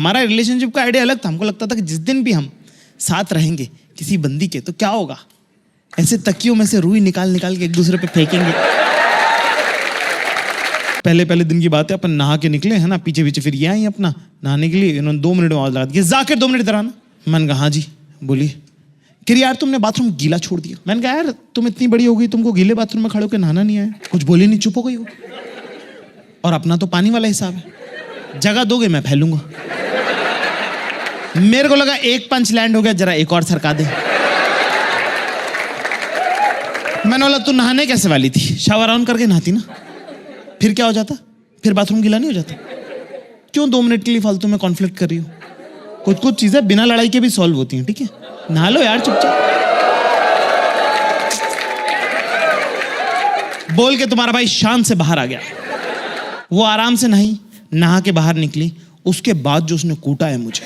हमारा रिलेशनशिप का आइडिया अलग था। हमको लगता था कि जिस दिन भी हम साथ रहेंगे किसी बंदी के, तो क्या होगा, ऐसे तकियों में से रुई निकाल निकाल के एक दूसरे पे फेंकेंगे। पहले दिन की बात है, अपन नहा के निकले है ना, पीछे पीछे फिर ये आई अपना नहाने के लिए। इन्होंने 2 मिनट में आवाज लगा दी, जाकिर 2 मिनट इधर आना। मैंने कहा हाँ जी बोलिए। कि यार तुमने बाथरूम गीला छोड़ दिया। मैंने कहा यार तुम इतनी बड़ी हो गई, तुमको गीले बाथरूम में खड़े होकर नहाना नहीं आया। कुछ बोली नहीं, चुप हो गई हो। और अपना तो पानी वाला हिसाब है, जगह दोगे मैं फैलूंगा। मेरे को लगा एक पंच लैंड हो गया, जरा एक और सरका दे। मैंने बोला तू नहाने कैसे वाली थी, शावर ऑन करके नहाती ना, फिर क्या हो जाता, फिर बाथरूम गीला नहीं हो जाता। क्यों 2 मिनट के लिए फालतू में कॉन्फ्लिक्ट कर रही हो। कुछ चीजें बिना लड़ाई के भी सॉल्व होती हैं, ठीक है, नहा लो यार चुपचाप। बोल के तुम्हारा भाई शान से बाहर आ गया। वो आराम से नहा के बाहर निकली। उसके बाद जो उसने कूटा है मुझे,